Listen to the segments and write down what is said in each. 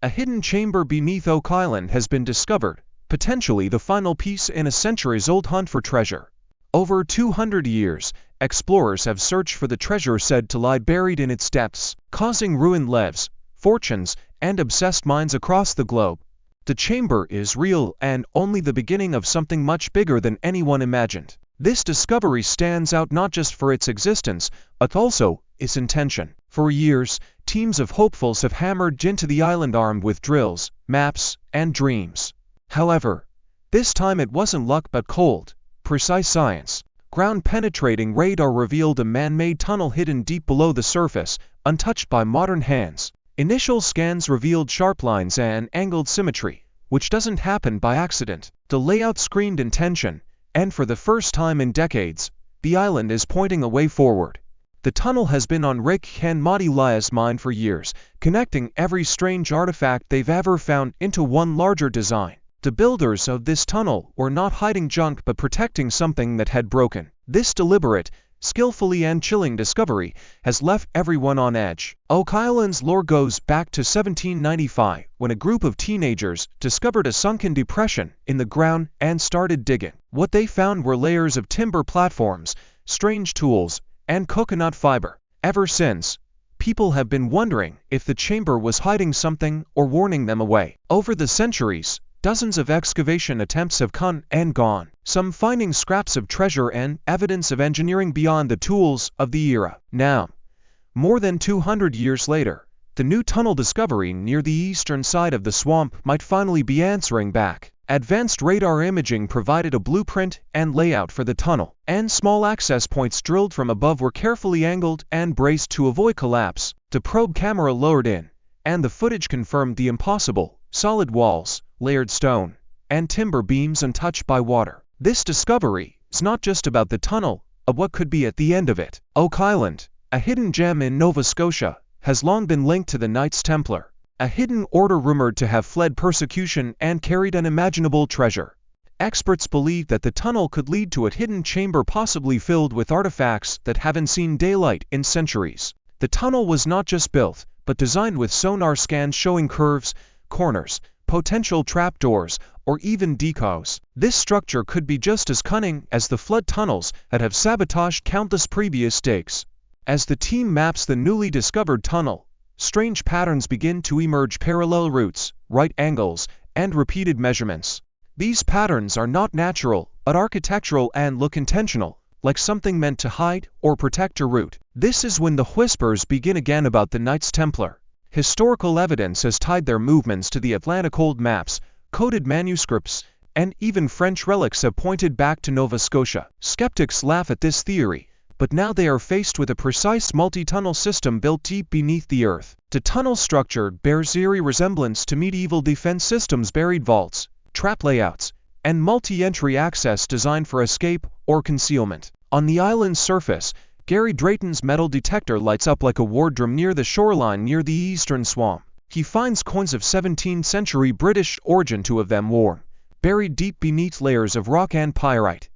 A hidden chamber beneath Oak Island has been discovered, potentially the final piece in a centuries-old hunt for treasure. Over 200 years, explorers have searched for the treasure said to lie buried in its depths, causing ruined lives, fortunes, and obsessed minds across the globe. The chamber is real and only the beginning of something much bigger than anyone imagined. This discovery stands out not just for its existence, but also its intention. For years, teams of hopefuls have hammered into the island armed with drills, maps, and dreams. However, this time it wasn't luck but cold, precise science. Ground-penetrating radar revealed a man-made tunnel hidden deep below the surface, untouched by modern hands. Initial scans revealed sharp lines and angled symmetry, which doesn't happen by accident. The layout screamed intention, and for the first time in decades, the island is pointing a way forward. The tunnel has been on Rick and Marty Lagina's mind for years, connecting every strange artifact they've ever found into one larger design. The builders of this tunnel were not hiding junk but protecting something that had broken. This deliberate, skillfully and chilling discovery has left everyone on edge. Oak Island's lore goes back to 1795, when a group of teenagers discovered a sunken depression in the ground and started digging. What they found were layers of timber platforms, strange tools, and coconut fiber. Ever since, people have been wondering if the chamber was hiding something or warning them away. Over the centuries, dozens of excavation attempts have come and gone, some finding scraps of treasure and evidence of engineering beyond the tools of the era. Now, more than 200 years later, the new tunnel discovery near the eastern side of the swamp might finally be answering back. Advanced radar imaging provided a blueprint and layout for the tunnel, and small access points drilled from above were carefully angled and braced to avoid collapse. The probe camera lowered in, and the footage confirmed the impossible: solid walls, layered stone, and timber beams untouched by water. This discovery is not just about the tunnel, but what could be at the end of it. Oak Island, a hidden gem in Nova Scotia, has long been linked to the Knights Templar, a hidden order rumored to have fled persecution and carried unimaginable treasure. Experts believe that the tunnel could lead to a hidden chamber possibly filled with artifacts that haven't seen daylight in centuries. The tunnel was not just built, but designed with sonar scans showing curves, corners, potential trapdoors, or even decals. This structure could be just as cunning as the flood tunnels that have sabotaged countless previous digs. As the team maps the newly discovered tunnel, strange patterns begin to emerge: parallel routes, right angles, and repeated measurements. These patterns are not natural, but architectural and look intentional, like something meant to hide or protect a route. This is when the whispers begin again about the Knights Templar. Historical evidence has tied their movements to the Atlantic. Old maps, coded manuscripts, and even French relics have pointed back to Nova Scotia. Skeptics laugh at this theory, but now they are faced with a precise multi-tunnel system built deep beneath the earth. The tunnel structure bears eerie resemblance to medieval defense systems: buried vaults, trap layouts, and multi-entry access designed for escape or concealment. On the island's surface, Gary Drayton's metal detector lights up like a war drum near the shoreline near the eastern swamp. He finds coins of 17th century British origin, two of them worn, buried deep beneath layers of rock and pyrite.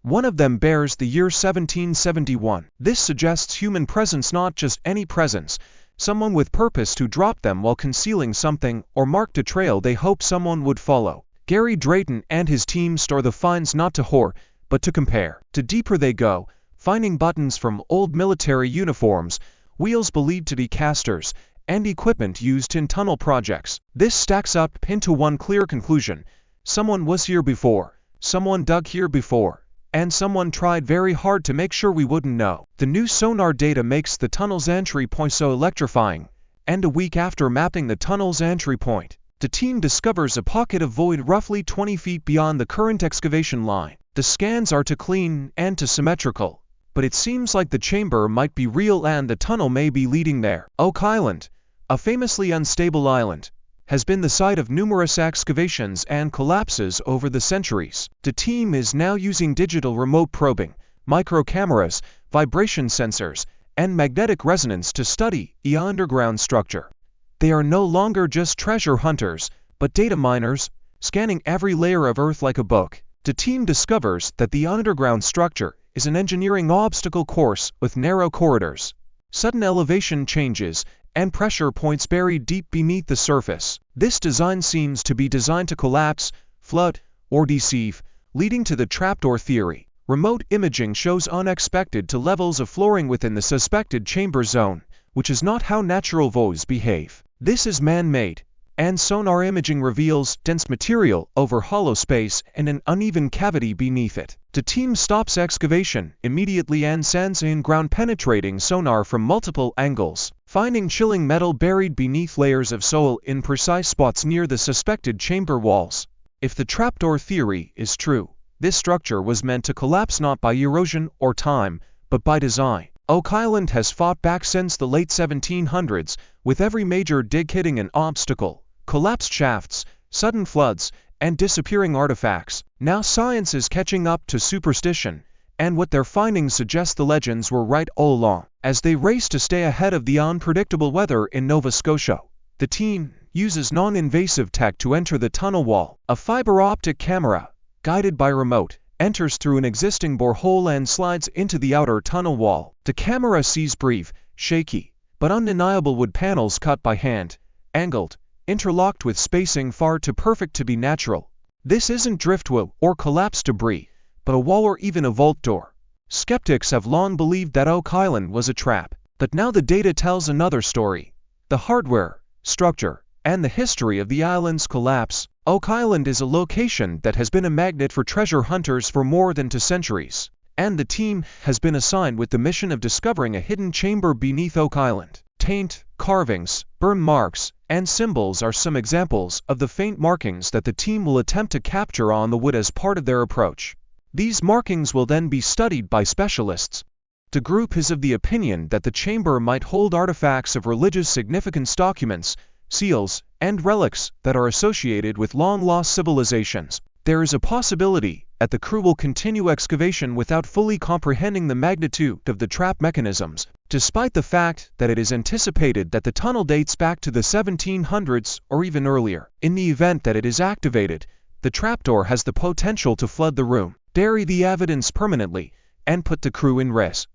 One of them bears the year 1771. This suggests human presence, not just any presence, someone with purpose who dropped them while concealing something or marked a trail they hoped someone would follow. Gary Drayton and his team store the finds not to hoard, but to compare. The deeper they go, finding buttons from old military uniforms, wheels believed to be casters, and equipment used in tunnel projects. This stacks up into one clear conclusion: someone was here before, someone dug here before, and someone tried very hard to make sure we wouldn't know. The new sonar data makes the tunnel's entry point so electrifying, and a week after mapping the tunnel's entry point, the team discovers a pocket of void roughly 20 feet beyond the current excavation line. The scans are too clean and too symmetrical, but it seems like the chamber might be real and the tunnel may be leading there. Oak Island, a famously unstable island, has been the site of numerous excavations and collapses over the centuries. The team is now using digital remote probing, micro cameras, vibration sensors, and magnetic resonance to study the underground structure. They are no longer just treasure hunters, but data miners, scanning every layer of earth like a book. The team discovers that the underground structure is an engineering obstacle course with narrow corridors, sudden elevation changes, and pressure points buried deep beneath the surface. This design seems to be designed to collapse, flood, or deceive, leading to the trapdoor theory. Remote imaging shows unexpected to levels of flooring within the suspected chamber zone, which is not how natural voids behave. This is man-made, and sonar imaging reveals dense material over hollow space and an uneven cavity beneath it. The team stops excavation immediately and sends in ground-penetrating sonar from multiple angles, finding chilling metal buried beneath layers of soil in precise spots near the suspected chamber walls. If the trapdoor theory is true, this structure was meant to collapse not by erosion or time, but by design. Oak Island has fought back since the late 1700s, with every major dig hitting an obstacle: collapsed shafts, sudden floods, and disappearing artifacts. Now science is catching up to superstition, and what their findings suggest the legends were right all along. As they race to stay ahead of the unpredictable weather in Nova Scotia, the team uses non-invasive tech to enter the tunnel wall. A fiber optic camera, guided by remote, enters through an existing borehole and slides into the outer tunnel wall. The camera sees brief, shaky, but undeniable wood panels cut by hand, angled, interlocked with spacing far too perfect to be natural. This isn't driftwood or collapsed debris, but a wall or even a vault door. Skeptics have long believed that Oak Island was a trap, but now the data tells another story. The hardware, structure, and the history of the island's collapse. Oak Island is a location that has been a magnet for treasure hunters for more than 2 centuries, and the team has been assigned with the mission of discovering a hidden chamber beneath Oak Island. Taint, carvings, burn marks, and symbols are some examples of the faint markings that the team will attempt to capture on the wood as part of their approach. These markings will then be studied by specialists. The group is of the opinion that the chamber might hold artifacts of religious significance, documents, seals, and relics that are associated with long-lost civilizations. There is a possibility that the crew will continue excavation without fully comprehending the magnitude of the trap mechanisms, despite the fact that it is anticipated that the tunnel dates back to the 1700s or even earlier. In the event that it is activated, the trapdoor has the potential to flood the room, bury the evidence permanently, and put the crew in risk.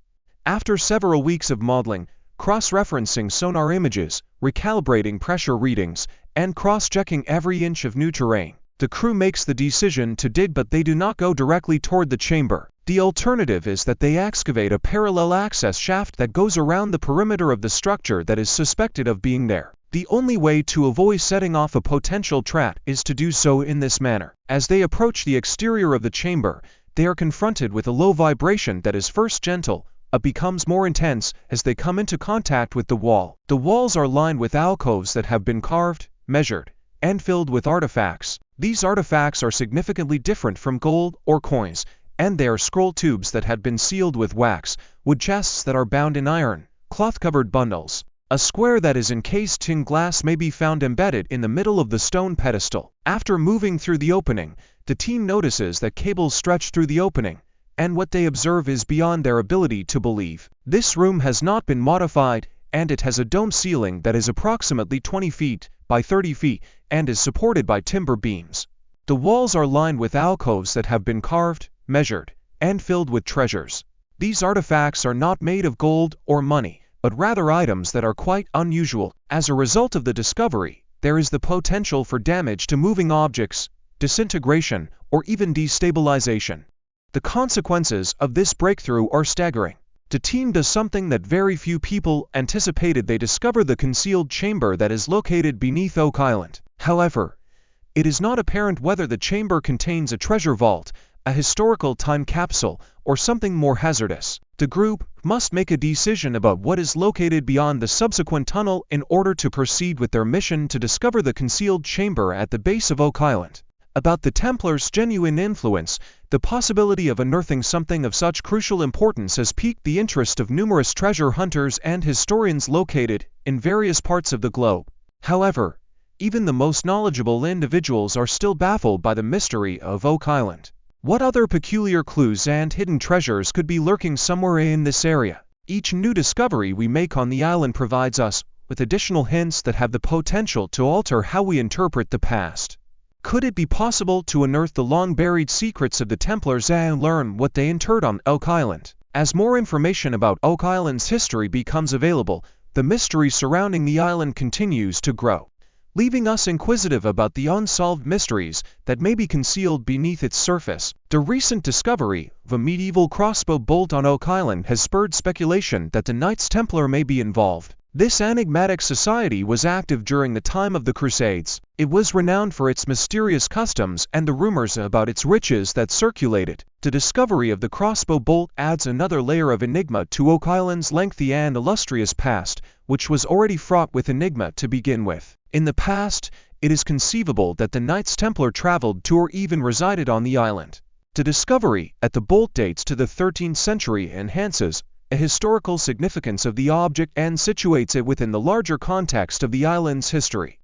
After several weeks of modeling, cross-referencing sonar images, recalibrating pressure readings, and cross-checking every inch of new terrain, the crew makes the decision to dig, but they do not go directly toward the chamber. The alternative is that they excavate a parallel access shaft that goes around the perimeter of the structure that is suspected of being there. The only way to avoid setting off a potential trap is to do so in this manner. As they approach the exterior of the chamber, they are confronted with a low vibration that is first gentle, but becomes more intense as they come into contact with the wall. The walls are lined with alcoves that have been carved, measured, and filled with artifacts. These artifacts are significantly different from gold or coins, and they are scroll tubes that had been sealed with wax, wood chests that are bound in iron, cloth-covered bundles. A square that is encased in glass may be found embedded in the middle of the stone pedestal. After moving through the opening, the team notices that cables stretch through the opening, and what they observe is beyond their ability to believe. This room has not been modified, and it has a dome ceiling that is approximately 20 feet by 30 feet and is supported by timber beams. The walls are lined with alcoves that have been carved, measured, and filled with treasures. These artifacts are not made of gold or money, but rather items that are quite unusual. As a result of the discovery, there is the potential for damage to moving objects, disintegration, or even destabilization. The consequences of this breakthrough are staggering. The team does something that very few people anticipated. They discover the concealed chamber that is located beneath Oak Island. However, it is not apparent whether the chamber contains a treasure vault, a historical time capsule, or something more hazardous. The group must make a decision about what is located beyond the subsequent tunnel in order to proceed with their mission to discover the concealed chamber at the base of Oak Island. About the Templars' genuine influence, the possibility of unearthing something of such crucial importance has piqued the interest of numerous treasure hunters and historians located in various parts of the globe. However, even the most knowledgeable individuals are still baffled by the mystery of Oak Island. What other peculiar clues and hidden treasures could be lurking somewhere in this area? Each new discovery we make on the island provides us with additional hints that have the potential to alter how we interpret the past. Could it be possible to unearth the long-buried secrets of the Templars and learn what they interred on Oak Island? As more information about Oak Island's history becomes available, the mystery surrounding the island continues to grow, leaving us inquisitive about the unsolved mysteries that may be concealed beneath its surface. The recent discovery of a medieval crossbow bolt on Oak Island has spurred speculation that the Knights Templar may be involved. This enigmatic society was active during the time of the Crusades. It was renowned for its mysterious customs and the rumors about its riches that circulated. The discovery of the crossbow bolt adds another layer of enigma to Oak Island's lengthy and illustrious past, which was already fraught with enigma to begin with. In the past, it is conceivable that the Knights Templar traveled to or even resided on the island. The discovery at the bolt dates to the 13th century enhances the historical significance of the object and situates it within the larger context of the island's history.